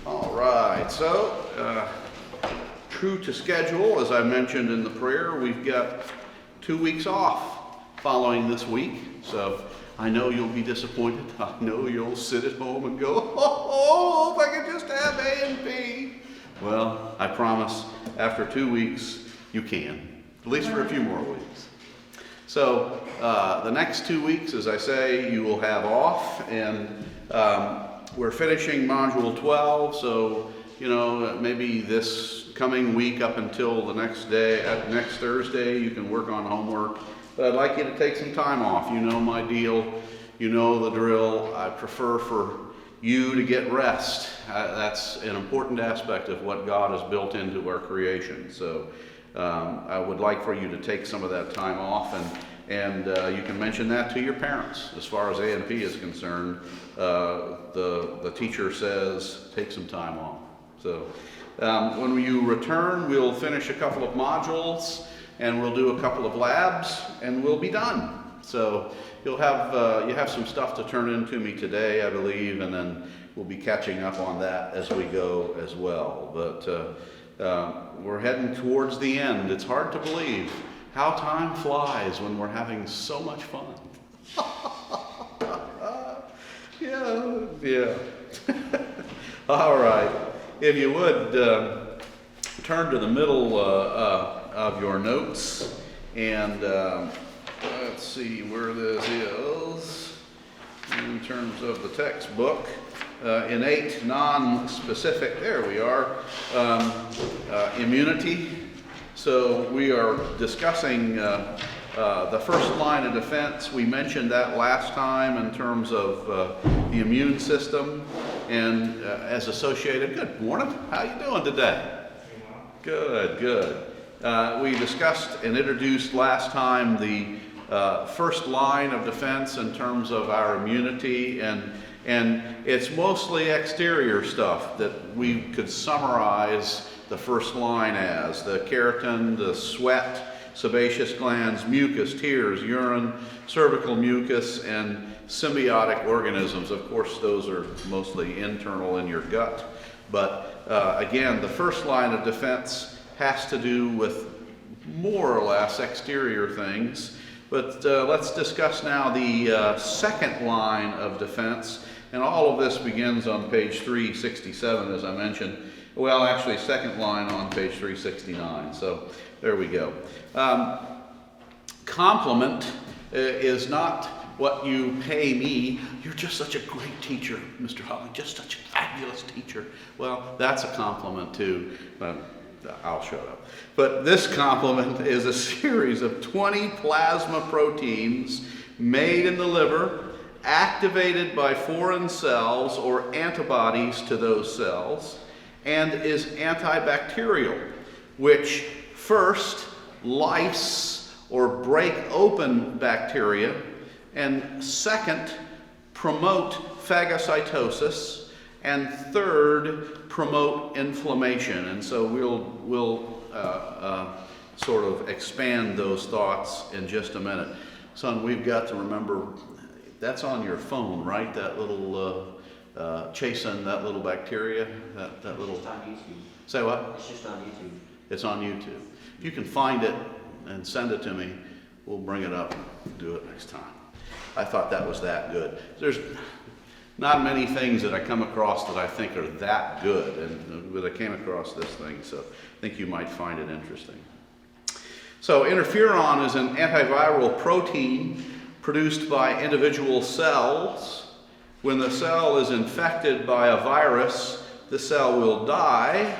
All right, so true to schedule, as I mentioned in the prayer, we've got 2 weeks off following this week. So I know you'll be disappointed. I know you'll sit at home and go, oh, if I could just have A and B. Well, I promise after 2 weeks, you can, at least for a few more weeks. So the next 2 weeks, as I say, you will have off, and we're finishing Module 12, so, maybe this coming week up until the next Thursday, you can work on homework. But I'd like you to take some time off. You know my deal. You know the drill. I prefer for you to get rest. That's an important aspect of what God has built into our creation. So I would like for you to take some of that time off, and you can mention that to your parents. As far as A and P is concerned, the teacher says take some time off. So when you return, we'll finish a couple of modules, and we'll do a couple of labs, and we'll be done. So you have some stuff to turn in to me today, I believe, and then we'll be catching up on that as we go as well. But we're heading towards the end. It's hard to believe how time flies when we're having so much fun. Yeah. All right. If you would turn to the middle of your notes, and let's see where this is in terms of the textbook. Innate, non-specific, there we are, immunity. So we are discussing the first line of defense. We mentioned that last time in terms of the immune system and as associated. Good morning, how you doing today? Good. We discussed and introduced last time the first line of defense in terms of our immunity, and it's mostly exterior stuff that we could summarize the first line as: the keratin, the sweat, sebaceous glands, mucus, tears, urine, cervical mucus, and symbiotic organisms. Of course, those are mostly internal in your gut. But again, the first line of defense has to do with more or less exterior things. But let's discuss now the second line of defense. And all of this begins on page 367, as I mentioned. Well, actually, second line on page 369. So there we go. Compliment is not what you pay me. You're just such a great teacher, Mr. Holland, just such a fabulous teacher. Well, that's a compliment too. I'll shut up. But this compliment is a series of 20 plasma proteins made in the liver, activated by foreign cells or antibodies to those cells, and is antibacterial, which first lyse or break open bacteria, and second promote phagocytosis, and third promote inflammation. And so we'll sort of expand those thoughts in just a minute. Son, we've got to remember, that's on your phone, right? That little chasing that little bacteria, that little. It's on YouTube. Say what? It's just on YouTube. It's on YouTube. If you can find it and send it to me, we'll bring it up and do it next time. I thought that was that good. There's not many things that I come across that I think are that good, but I came across this thing, so I think you might find it interesting. So interferon is an antiviral protein produced by individual cells. When the cell is infected by a virus, the cell will die.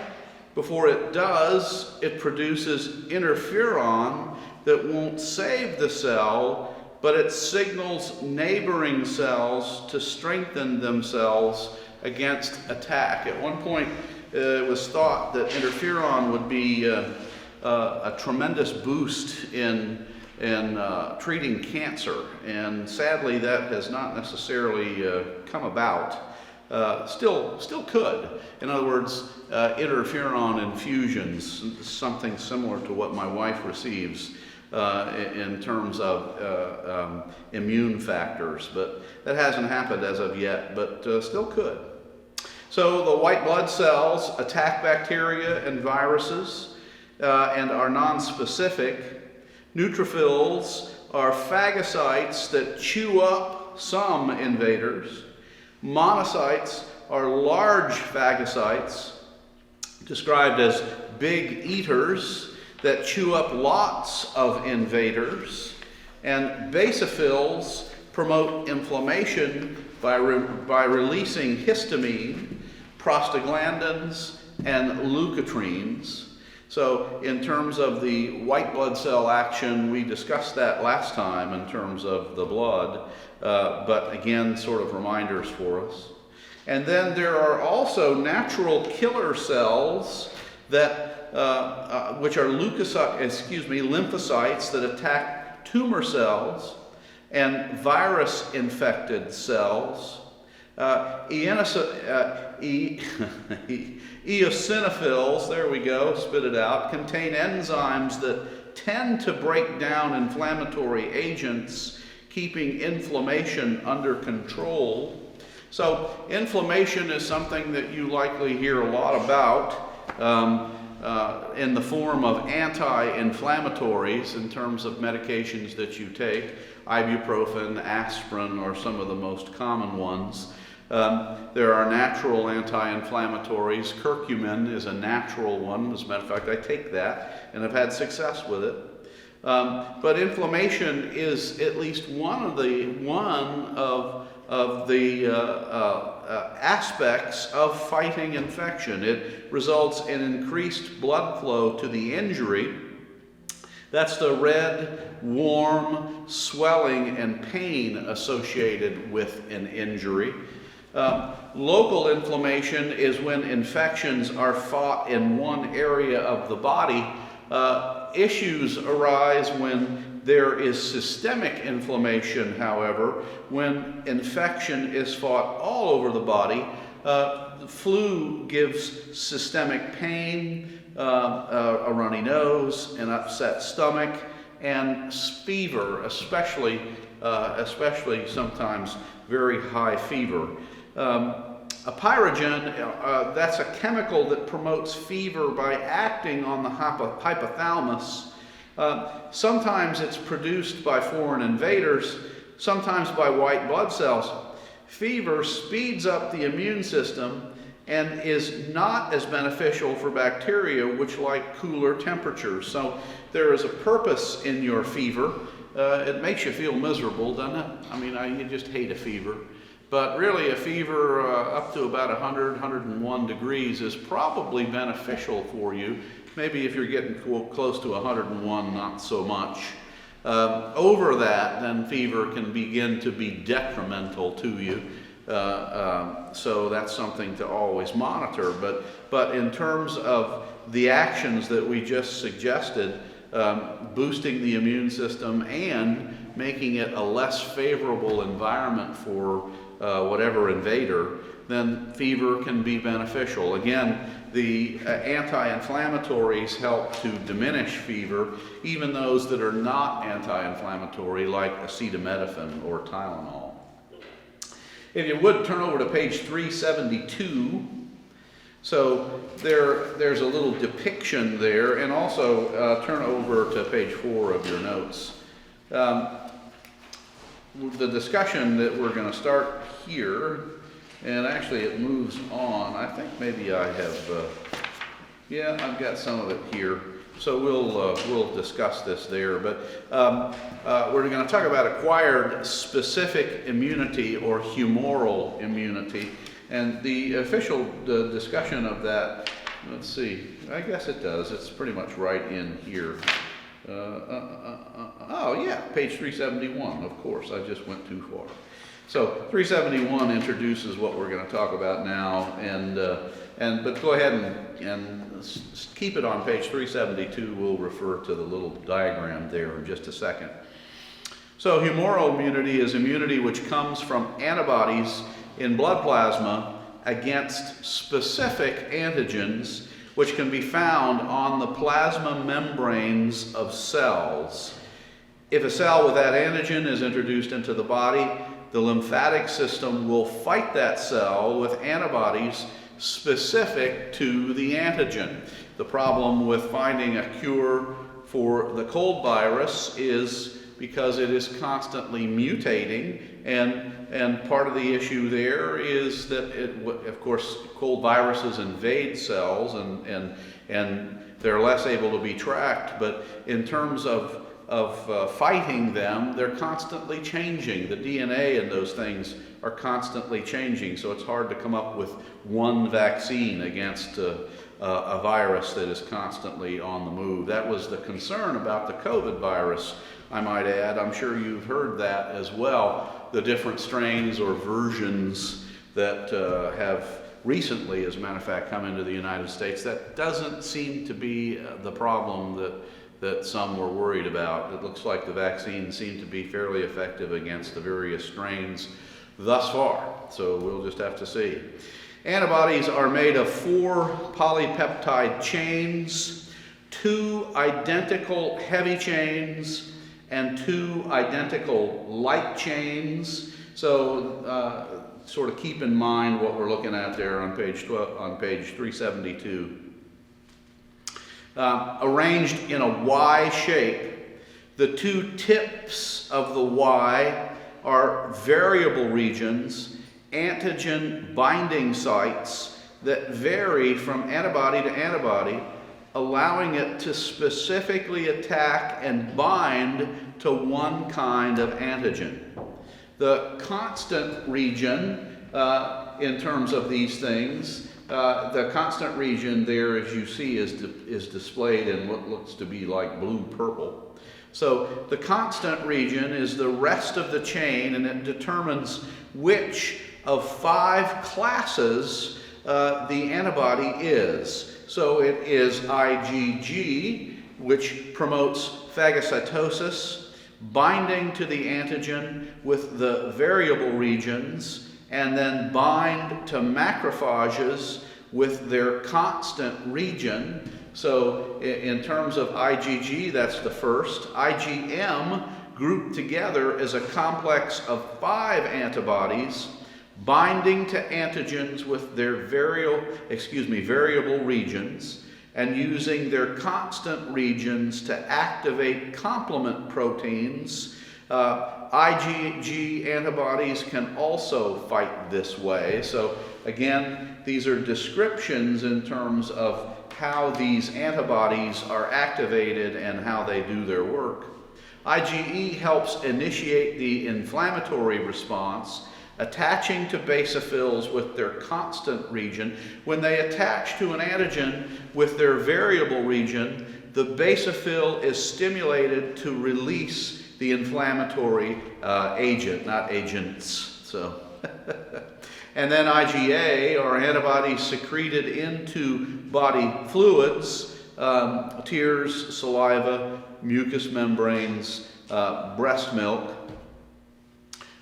Before it does, it produces interferon that won't save the cell, but it signals neighboring cells to strengthen themselves against attack. At one point, it was thought that interferon would be a tremendous boost in treating cancer, and sadly that has not necessarily come about. Still could. In other words, interferon infusions, something similar to what my wife receives in terms of immune factors, but that hasn't happened as of yet, but still could. So the white blood cells attack bacteria and viruses and are nonspecific. Neutrophils are phagocytes that chew up some invaders. Monocytes are large phagocytes, described as big eaters, that chew up lots of invaders. And basophils promote inflammation by releasing histamine, prostaglandins, and leukotrienes. So in terms of the white blood cell action, we discussed that last time in terms of the blood, but again, sort of reminders for us. And then there are also natural killer cells that, which are lymphocytes that attack tumor cells and virus-infected cells. Eosinophils, there we go, spit it out, contain enzymes that tend to break down inflammatory agents, keeping inflammation under control. So inflammation is something that you likely hear a lot about in the form of anti-inflammatories in terms of medications that you take. Ibuprofen, aspirin are some of the most common ones. There are natural anti-inflammatories. Curcumin is a natural one. As a matter of fact, I take that and have had success with it. But inflammation is at least one of the aspects of fighting infection. It results in increased blood flow to the injury. That's the red, warm swelling and pain associated with an injury. Local inflammation is when infections are fought in one area of the body. Issues arise when there is systemic inflammation, however. When infection is fought all over the body, the flu gives systemic pain, a runny nose, an upset stomach, and fever, especially sometimes very high fever. A pyrogen, that's a chemical that promotes fever by acting on the hypothalamus. Sometimes it's produced by foreign invaders, sometimes by white blood cells. Fever speeds up the immune system and is not as beneficial for bacteria, which like cooler temperatures. So there is a purpose in your fever. It makes you feel miserable, doesn't it? I mean, you just hate a fever. But really, a fever up to about 100, 101 degrees is probably beneficial for you. Maybe if you're getting close to 101, not so much. Over that, then fever can begin to be detrimental to you. So that's something to always monitor. But in terms of the actions that we just suggested, boosting the immune system and making it a less favorable environment for whatever invader, then fever can be beneficial. Again, the anti-inflammatories help to diminish fever, even those that are not anti-inflammatory, like acetaminophen or Tylenol. If you would, turn over to page 372. So there's a little depiction there, and also turn over to page 4 of your notes. The discussion that we're going to start here, and actually it moves on. I think maybe I have, I've got some of it here. So we'll discuss this there. But we're going to talk about acquired specific immunity or humoral immunity. And the official discussion of that, let's see, I guess it does. It's pretty much right in here. Oh yeah, page 371, of course, I just went too far. So 371 introduces what we're going to talk about now, but go ahead and keep it on page 372. We'll refer to the little diagram there in just a second. So humoral immunity is immunity which comes from antibodies in blood plasma against specific antigens which can be found on the plasma membranes of cells. If a cell with that antigen is introduced into the body, the lymphatic system will fight that cell with antibodies specific to the antigen. The problem with finding a cure for the cold virus is because it is constantly mutating, and part of the issue there is that of course cold viruses invade cells and they're less able to be tracked, but in terms of fighting them, they're constantly changing. The DNA in those things are constantly changing, so it's hard to come up with one vaccine against a virus that is constantly on the move. That was the concern about the COVID virus, I might add. I'm sure you've heard that as well, the different strains or versions that have recently, as a matter of fact, come into the United States. That doesn't seem to be the problem that some were worried about. It looks like the vaccines seem to be fairly effective against the various strains thus far, so we'll just have to see. Antibodies are made of 4 polypeptide chains, 2 identical heavy chains, and 2 identical light chains. So sort of keep in mind what we're looking at there on page 372. Arranged in a Y shape, the 2 tips of the Y are variable regions, antigen binding sites that vary from antibody to antibody, allowing it to specifically attack and bind to one kind of antigen. The constant region, in terms of these things, the constant region there, as you see, is displayed in what looks to be like blue-purple. So the constant region is the rest of the chain, and it determines which of 5 classes the antibody is. So it is IgG, which promotes phagocytosis, binding to the antigen with the variable regions, and then bind to macrophages with their constant region. So in terms of IgG, that's the first. IgM grouped together as a complex of 5 antibodies binding to antigens with their variable regions and using their constant regions to activate complement proteins. IgG antibodies can also fight this way. So again, these are descriptions in terms of how these antibodies are activated and how they do their work. IgE helps initiate the inflammatory response, attaching to basophils with their constant region. When they attach to an antigen with their variable region, the basophil is stimulated to release the inflammatory agent, not agents. So, and then IgA are antibodies secreted into body fluids, tears, saliva, mucous membranes, breast milk.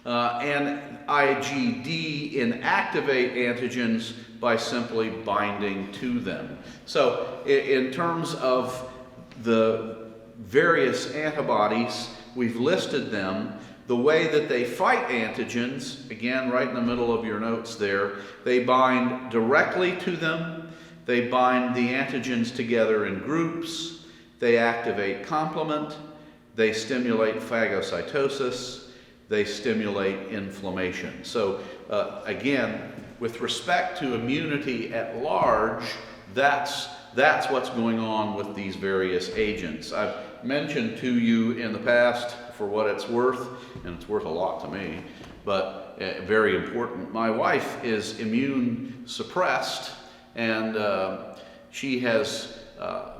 And IgD inactivate antigens by simply binding to them. So in terms of the various antibodies, we've listed them. The way that they fight antigens, again, right in the middle of your notes there, they bind directly to them, they bind the antigens together in groups, they activate complement, they stimulate phagocytosis, they stimulate inflammation. So again, with respect to immunity at large, that's what's going on with these various agents. I've mentioned to you in the past, for what it's worth, and it's worth a lot to me, but very important. My wife is immune suppressed, and she has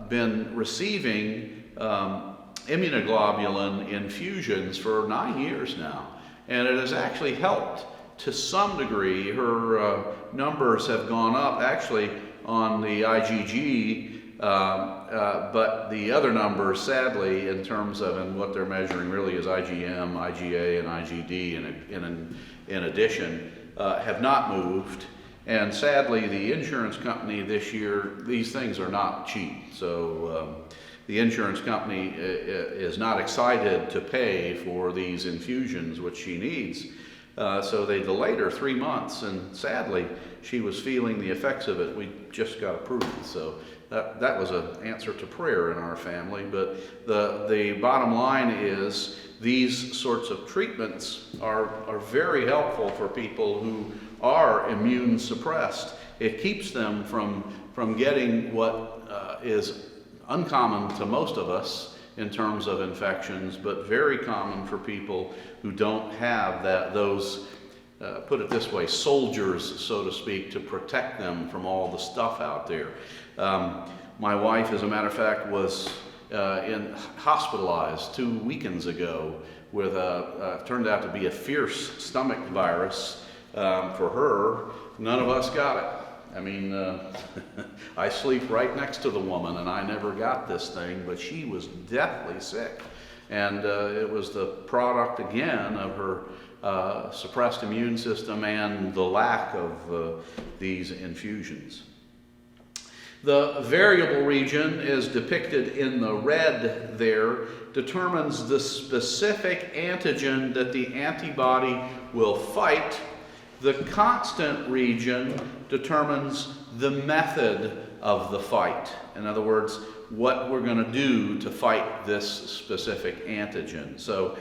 been receiving immunoglobulin infusions for 9 years now, and it has actually helped to some degree. Her numbers have gone up actually on the IgG, but the other numbers, sadly, in terms of, and what they're measuring really is IgM, IgA, and IgD in addition, have not moved. And sadly, the insurance company this year, these things are not cheap. So the insurance company is not excited to pay for these infusions, which she needs. So they delayed her 3 months, and sadly, she was feeling the effects of it. We just got approved, so that was an answer to prayer in our family. But the bottom line is these sorts of treatments are very helpful for people who are immune suppressed. It keeps them from getting what is uncommon to most of us in terms of infections, but very common for people who don't have those, put it this way, soldiers, so to speak, to protect them from all the stuff out there. My wife, as a matter of fact, was hospitalized 2 weekends ago with turned out to be a fierce stomach virus. For her, none of us got it. I mean, I sleep right next to the woman, and I never got this thing, but she was deathly sick. And it was the product, again, of her suppressed immune system and the lack of these infusions. The variable region is depicted in the red there, determines the specific antigen that the antibody will fight. The constant region determines the method of the fight. In other words, what we're going to do to fight this specific antigen. So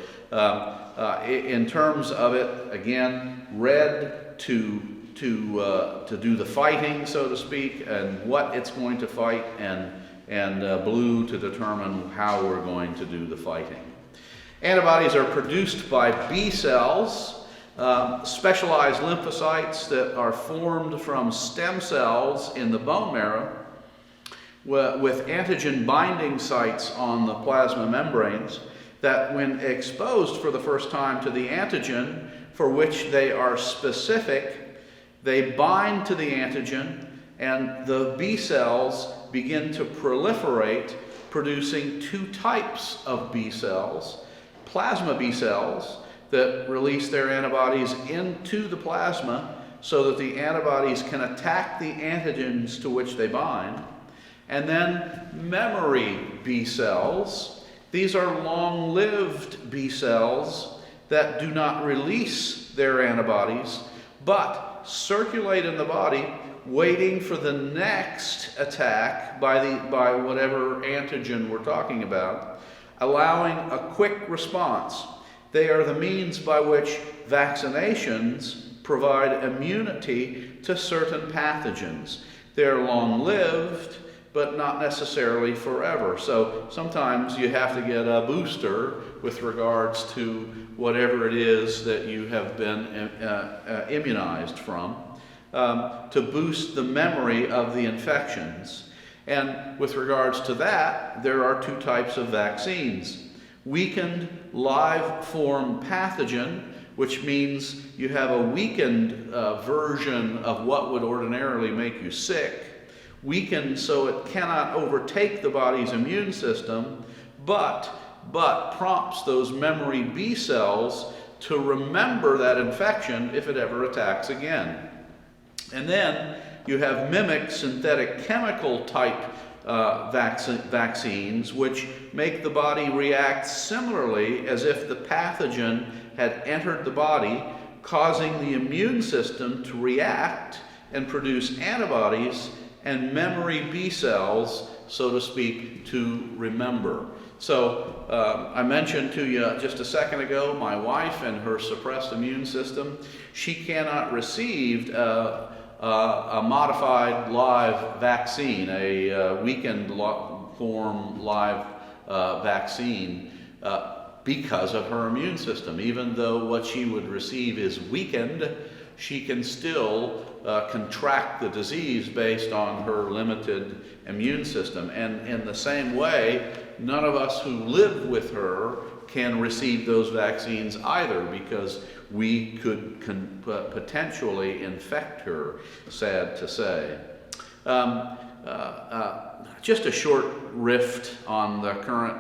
in terms of it, again, red to do the fighting, so to speak, and what it's going to fight, and blue to determine how we're going to do the fighting. Antibodies are produced by B cells, specialized lymphocytes that are formed from stem cells in the bone marrow with antigen binding sites on the plasma membranes that, when exposed for the first time to the antigen for which they are specific, they bind to the antigen, and the B cells begin to proliferate, producing 2 types of B cells: plasma B cells that release their antibodies into the plasma so that the antibodies can attack the antigens to which they bind, and then memory B cells. These are long-lived B cells that do not release their antibodies, but circulate in the body, waiting for the next attack by whatever antigen we're talking about, allowing a quick response. They are the means by which vaccinations provide immunity to certain pathogens. They're long-lived, but not necessarily forever. So sometimes you have to get a booster with regards to whatever it is that you have been immunized from to boost the memory of the infections. And with regards to that, there are 2 types of vaccines. Weakened live form pathogen, which means you have a weakened version of what would ordinarily make you sick, weakened so it cannot overtake the body's immune system, but prompts those memory B cells to remember that infection if it ever attacks again. And then you have mimic synthetic chemical type vaccines, which make the body react similarly as if the pathogen had entered the body, causing the immune system to react and produce antibodies and memory B cells, so to speak, to remember. So I mentioned to you just a second ago, my wife and her suppressed immune system, she cannot receive a modified live vaccine, a weakened form live vaccine, because of her immune system. Even though what she would receive is weakened, she can still contract the disease based on her limited immune system. And in the same way, none of us who live with her can receive those vaccines either, because we could potentially infect her, sad to say. Just a short riff on the current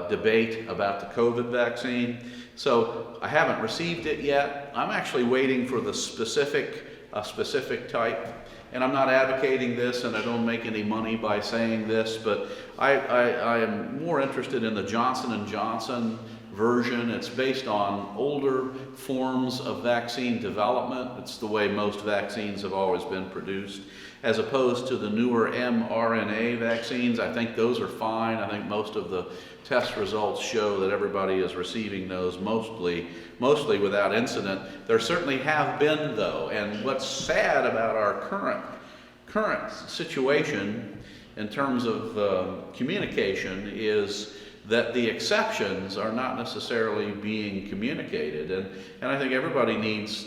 debate about the COVID vaccine. So I haven't received it yet. I'm actually waiting for the specific type. And I'm not advocating this, and I don't make any money by saying this, but I am more interested in the Johnson & Johnson version. It's based on older forms of vaccine development. It's the way most vaccines have always been produced, as opposed to the newer mRNA vaccines. I think those are fine. I think most of the test results show that everybody is receiving those mostly without incident. There certainly have been, though, and what's sad about our current situation in terms of communication is that the exceptions are not necessarily being communicated, and I think everybody needs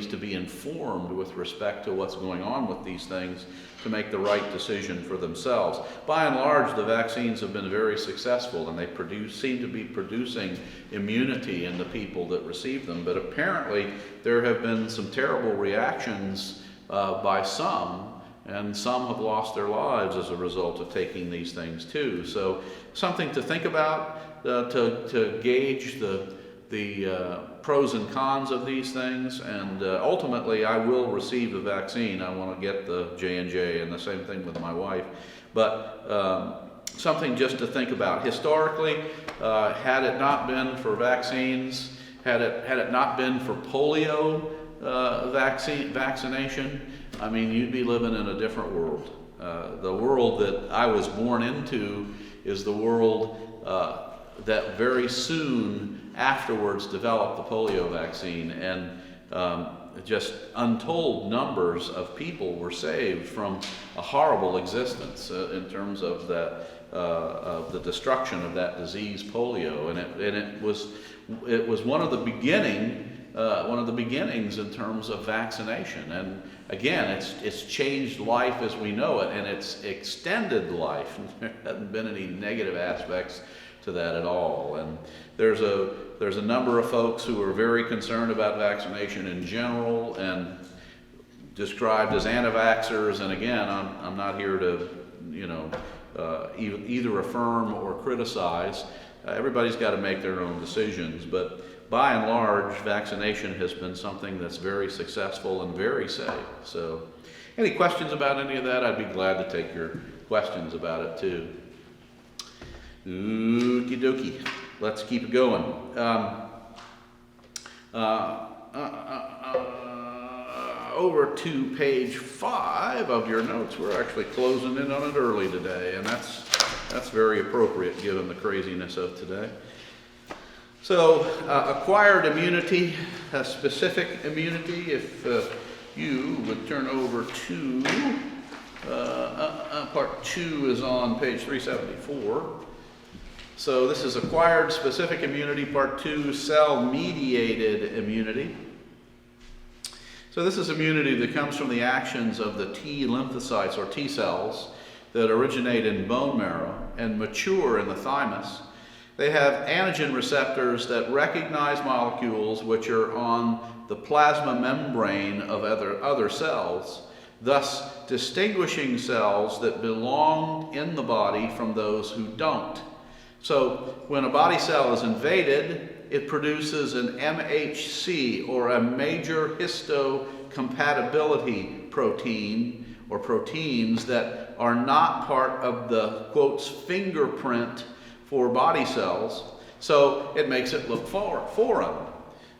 to be informed with respect to what's going on with these things to make the right decision for themselves. By and large, the vaccines have been very successful, and they seem to be producing immunity in the people that receive them. But apparently, there have been some terrible reactions by some. And some have lost their lives as a result of taking these things too. So something to think about, to gauge the pros and cons of these things. And ultimately, I will receive the vaccine. I want to get the J&J, and the same thing with my wife. But something just to think about. Historically, had it not been for vaccines, had it not been for polio vaccination, I mean, you'd be living in a different world. The world that I was born into is the world that very soon afterwards developed the polio vaccine, and just untold numbers of people were saved from a horrible existence in terms of the destruction of that disease, polio, and it was one of the beginnings in terms of vaccination. And again, it's changed life as we know it, and it's extended life. There hasn't been any negative aspects to that at all. And there's a number of folks who are very concerned about vaccination in general and described as anti-vaxxers. And again, I'm not here to either affirm or criticize. Everybody's got to make their own decisions, but by and large, vaccination has been something that's very successful and very safe. So, any questions about any of that? I'd be glad to take your questions about it too. Okie dokie. Let's keep it going. Over to page 5 of your notes. We're actually closing in on it early today, and that's very appropriate given the craziness of today. So, acquired immunity, specific immunity, if you would turn over to, part 2 is on page 374. So this is acquired specific immunity, part 2, cell-mediated immunity. So this is immunity that comes from the actions of the T lymphocytes, or T cells, that originate in bone marrow and mature in the thymus. They have antigen receptors that recognize molecules which are on the plasma membrane of other cells, thus distinguishing cells that belong in the body from those who don't. So when a body cell is invaded, it produces an MHC, or a major histocompatibility protein, or proteins that are not part of the, quotes, fingerprint for body cells. So it makes it look foreign.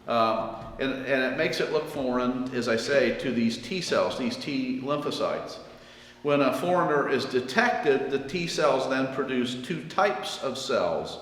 And it makes it look foreign, as I say, to these T cells, these T lymphocytes. When a foreigner is detected, the T cells then produce 2 types of cells.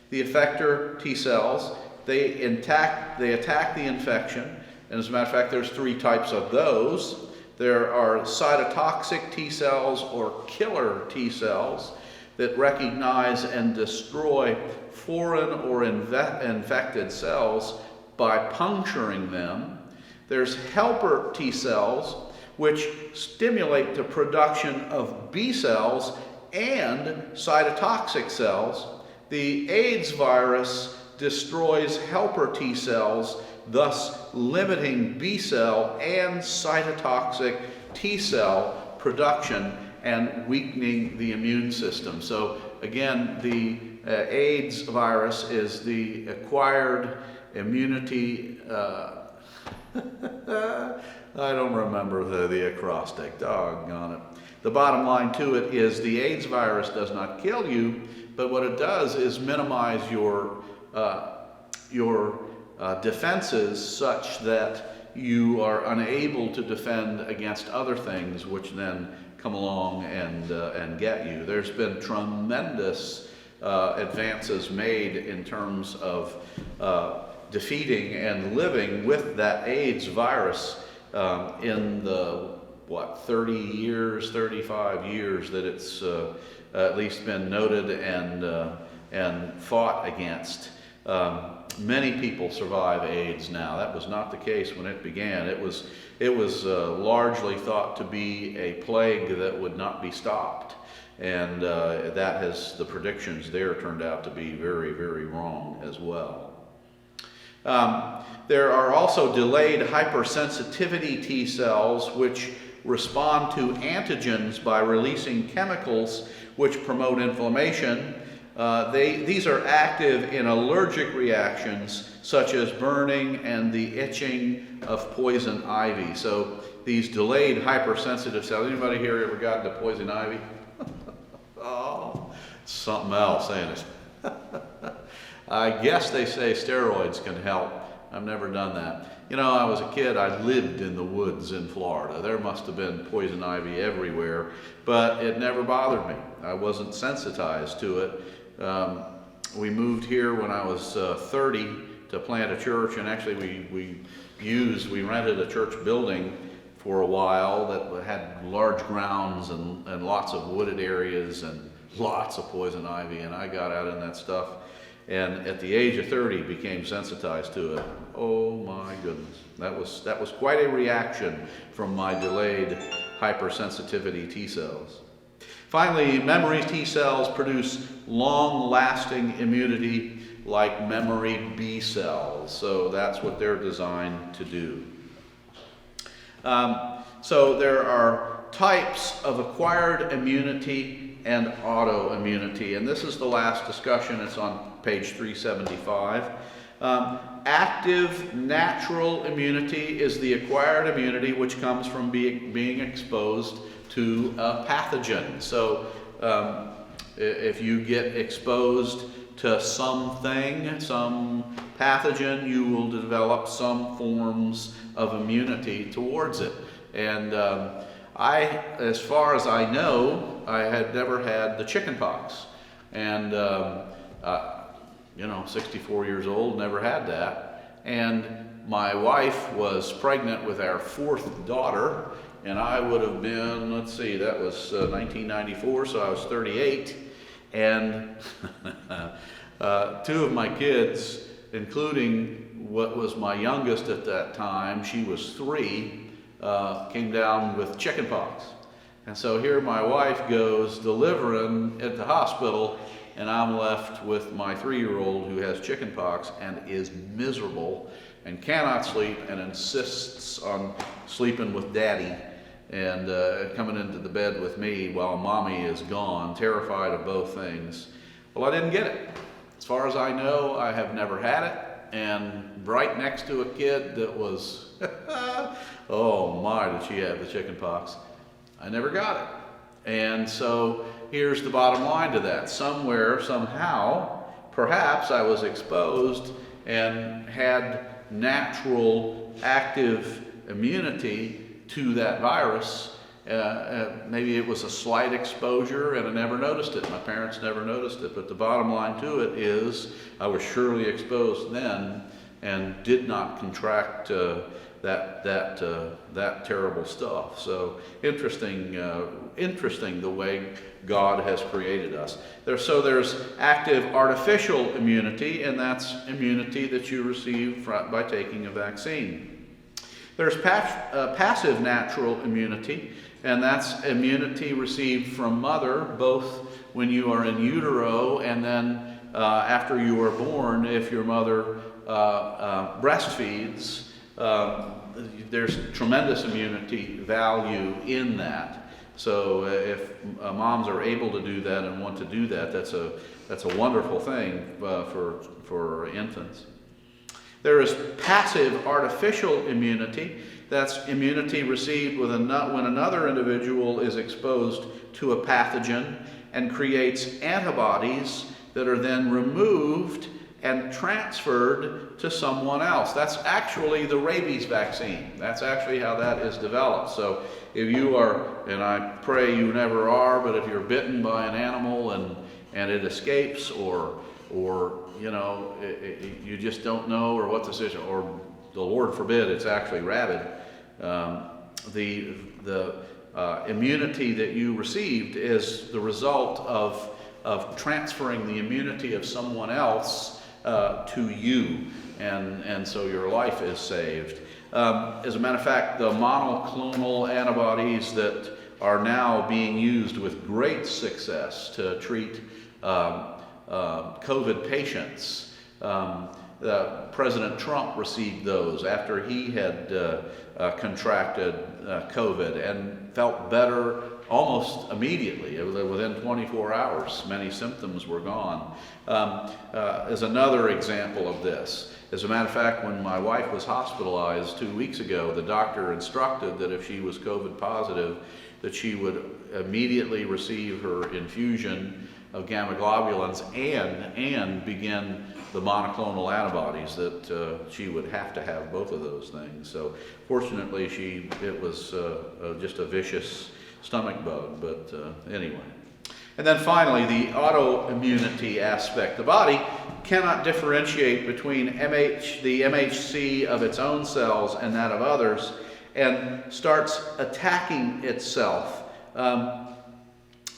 The effector T cells, they attack the infection, and as a matter of fact, there's 3 types of those. There are cytotoxic T cells, or killer T cells, that recognize and destroy foreign or infected cells by puncturing them. There's helper T cells, which stimulate the production of B cells and cytotoxic cells. The AIDS virus destroys helper T cells, thus limiting B cell and cytotoxic T cell production and weakening the immune system. So again, the AIDS virus is the acquired immunity, I don't remember the acrostic, doggone it. The bottom line to it is the AIDS virus does not kill you, but what it does is minimize your defenses such that you are unable to defend against other things which then come along and get you. There's been tremendous advances made in terms of defeating and living with that AIDS virus in the 30 years, 35 years that it's at least been noted and fought against. Many people survive AIDS now. That was not the case when it began. It was largely thought to be a plague that would not be stopped, and the predictions there turned out to be very, very wrong as well. There are also delayed hypersensitivity T cells which respond to antigens by releasing chemicals which promote inflammation. These are active in allergic reactions such as burning and the itching of poison ivy. So these delayed hypersensitive cells, anybody here ever gotten to poison ivy? Oh, something else, ain't it? I guess they say steroids can help. I've never done that. You know, I was a kid, I lived in the woods in Florida. There must have been poison ivy everywhere, but it never bothered me. I wasn't sensitized to it. We moved here when I was 30 to plant a church, and actually we rented a church building for a while that had large grounds and lots of wooded areas and lots of poison ivy, and I got out in that stuff, and at the age of 30 became sensitized to it. Oh my goodness, that was quite a reaction from my delayed hypersensitivity T cells. Finally, memory T cells produce long-lasting immunity like memory B cells, so that's what they're designed to do. So there are types of acquired immunity and autoimmunity, and this is the last discussion. It's on page 375. Active natural immunity is the acquired immunity which comes from being exposed to a pathogen. So if you get exposed to something, some pathogen, you will develop some forms of immunity towards it. And as far as I know, I had never had the chicken pox. And 64 years old, never had that. And my wife was pregnant with our fourth daughter, and I would have been, let's see, that was 1994, so I was 38. And two of my kids, including what was my youngest at that time, she was 3, came down with chicken pox. And so here my wife goes delivering at the hospital, and I'm left with my 3-year-old who has chicken pox and is miserable and cannot sleep and insists on sleeping with daddy and coming into the bed with me while mommy is gone, terrified of both things. Well, I didn't get it. As far as I know, I have never had it, and right next to a kid that was, oh my, did she have the chicken pox. I never got it. And so here's the bottom line to that. Somewhere, somehow, perhaps I was exposed and had natural active immunity to that virus. Maybe it was a slight exposure and I never noticed it. My parents never noticed it. But the bottom line to it is I was surely exposed then and did not contract that terrible stuff. So interesting the way God has created us. There's active artificial immunity, and that's immunity that you receive by taking a vaccine. There's passive natural immunity, and that's immunity received from mother, both when you are in utero and then after you are born, if your mother breastfeeds. There's tremendous immunity value in that. So if moms are able to do that and want to do that, that's a wonderful thing for infants. There is passive artificial immunity. That's immunity received when another individual is exposed to a pathogen and creates antibodies that are then removed and transferred to someone else. That's actually the rabies vaccine. That's actually how that is developed. So if you are, and I pray you never are, but if you're bitten by an animal and it escapes, or you know, you just don't know, or what the situation, or the Lord forbid it's actually rabid, the immunity that you received is the result of transferring the immunity of someone else to you, and so your life is saved. As a matter of fact, the monoclonal antibodies that are now being used with great success to treat COVID patients, President Trump received those after he had contracted COVID and felt better almost immediately. Within 24 hours, many symptoms were gone. As another example of this, as a matter of fact, when my wife was hospitalized 2 weeks ago, the doctor instructed that if she was COVID positive, that she would immediately receive her infusion of gamma globulins and begin the monoclonal antibodies, that she would have to have both of those things. So fortunately, it was just a vicious stomach bug, but anyway. And then finally, the autoimmunity aspect. The body cannot differentiate between the MHC of its own cells and that of others, and starts attacking itself.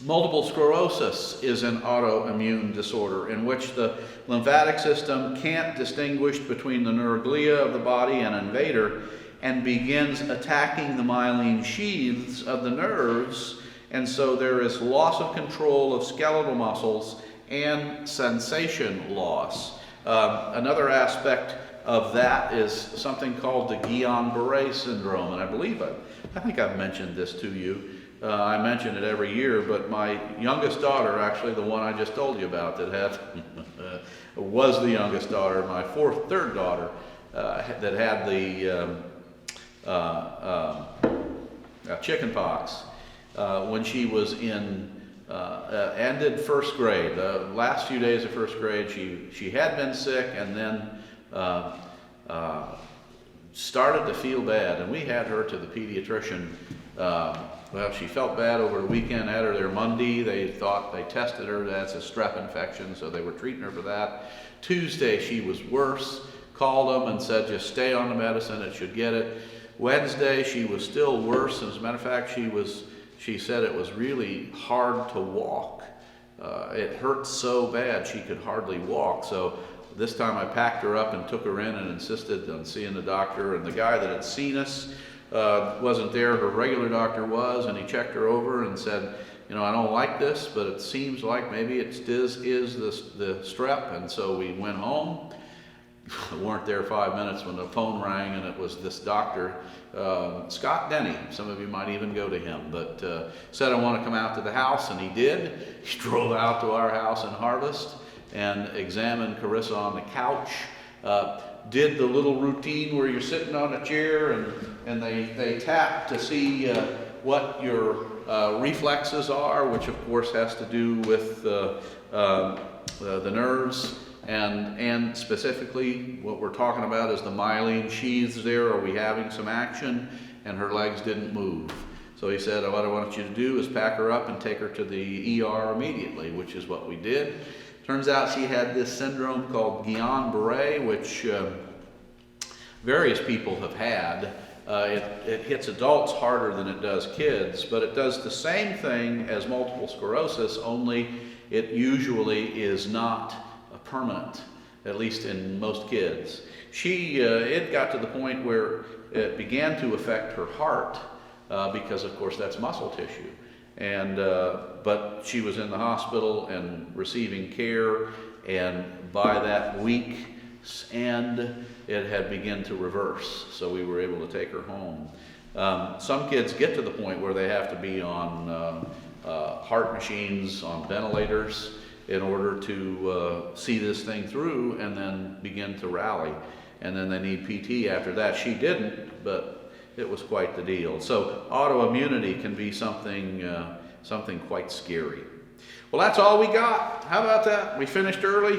Multiple sclerosis is an autoimmune disorder in which the lymphatic system can't distinguish between the neuroglia of the body and invader, and begins attacking the myelin sheaths of the nerves, and so there is loss of control of skeletal muscles and sensation loss. Another aspect of that is something called the Guillain-Barré syndrome, and I think I've mentioned this to you. I mention it every year, but my youngest daughter, actually the one I just told you about, that had was the youngest daughter, my third daughter, that had the chicken pox when she was in ended first grade. The last few days of first grade, she had been sick, and then started to feel bad, and we had her to the pediatrician. Well, she felt bad over the weekend, had her there Monday. They tested her, that's a strep infection, so they were treating her for that. Tuesday, she was worse, called them and said, just stay on the medicine, it should get it. Wednesday, she was still worse. As a matter of fact, she said it was really hard to walk. It hurt so bad she could hardly walk. So this time I packed her up and took her in and insisted on seeing the doctor. And the guy that had seen us wasn't there. Her regular doctor was, and he checked her over and said, you know, I don't like this, but it seems like maybe it is the strep. And so we went home. We weren't there 5 minutes when the phone rang, and it was this doctor, Scott Denny. Some of you might even go to him, but said, I want to come out to the house, and he did. He drove out to our house in Harvest and examined Carissa on the couch, did the little routine where you're sitting on a chair and they tap to see what your reflexes are, which of course has to do with the nerves. And specifically, what we're talking about is the myelin sheaths there. Are we having some action? And her legs didn't move. So he said, what I want you to do is pack her up and take her to the ER immediately, which is what we did. Turns out she had this syndrome called Guillain-Barré, which various people have had. It hits adults harder than it does kids, but it does the same thing as multiple sclerosis, only it usually is not permanent, at least in most kids. It got to the point where it began to affect her heart, because of course that's muscle tissue. And but she was in the hospital and receiving care, and by that week's end, it had begun to reverse. So we were able to take her home. Some kids get to the point where they have to be on heart machines, on ventilators, in order to see this thing through and then begin to rally. And then they need PT after that. She didn't, but it was quite the deal. So autoimmunity can be something quite scary. Well, that's all we got. How about that? We finished early.